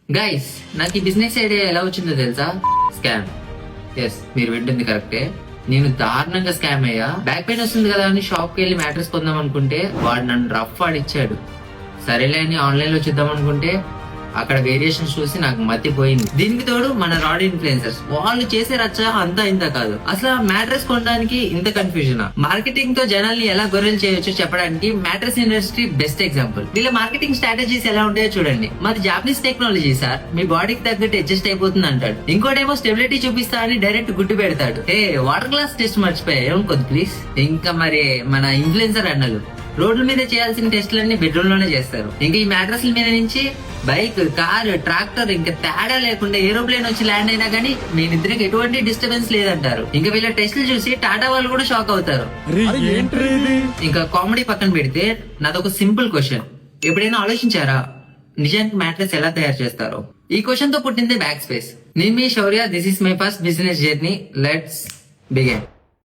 Guys, నాకు ఈ business idea ఎలా వచ్చిందో తెలుసా? స్కామ్. ఎస్, మీరు వింటుంది కరెక్టే. నేను దారుణంగా స్కామ్ అయ్యా. బ్యాక్ పెయిన్ వస్తుంది కదా అని షాప్ కి వెళ్ళి మ్యాట్రెస్ కొందాం అనుకుంటే వాడు నన్ను రఫ్ ఆడిచ్చాడు. సరేలే అని ఆన్లైన్ లో చూద్దాం అనుకుంటే అక్కడ వేరియేషన్స్ చూసి నాకు మతిపోయింది. దీనికి తోడు మన రాడ్ ఇన్ఫ్లుయెన్సర్స్ వాళ్ళు చేసే రచ్చ అంతా ఇంత కాదు. అసలు మ్యాట్రెస్ కొనడానికి ఇంత కన్ఫ్యూజన్. మార్కెటింగ్ తో జనాల్ని ఎలా గొర్రెలు చేయొచ్చో చెప్పడానికి మ్యాట్రెస్ ఇండస్ట్రీ బెస్ట్ ఎగ్జాంపుల్. వీళ్ళ మార్కెటింగ్ స్ట్రాటజీస్ ఎలా ఉంటాయో చూడండి. మాది జాపనీస్ టెక్నాలజీ సార్, మీ బాడీకి తగ్గట్టు అడ్జస్ట్ అయిపోతుంది అంటాడు. ఇంకోటేమో స్టెబిలిటీ చూపిస్తా అని డైరెక్ట్ గుడ్డు పెడతాడు. వాటర్ గ్లాస్ టెస్ట్ మర్చిపోయా, ఏమనుకోద్దు ప్లీజ్. ఇంకా మరి మన ఇన్ఫ్లుయెన్సర్ అన్నలు రోడ్ల మీద చేయాల్సిన టెస్టులన్నీ బెడ్రూమ్ లోనే చేస్తారు. ఇంకా ఈ మ్యాట్రస్ల మీద నుంచి బైక్, కార్, ట్రాక్టర్ ఇంకా తేడా లేకుండా ఏరోప్లేన్ వచ్చి ల్యాండ్ అయినా గానీ మీరిద్దరికి ఎటువంటి డిస్టర్బెన్స్ లేదంటారు. ఇంకా వీళ్ళ టెస్టులు చూసి టాటా వాళ్ళు కూడా షాక్ అవుతారు. ఇంకా కామెడీ పక్కన పెడితే నాదొక సింపుల్ క్వశ్చన్, ఎప్పుడైనా ఆలోచించారా నిజానికి మ్యాట్రెస్ ఎలా తయారు చేస్తారో? ఈ క్వశ్చన్ తో పుట్టింది బ్యాక్ స్పేస్. నేను మీ Shaurya, this is my first business journey. Let's begin.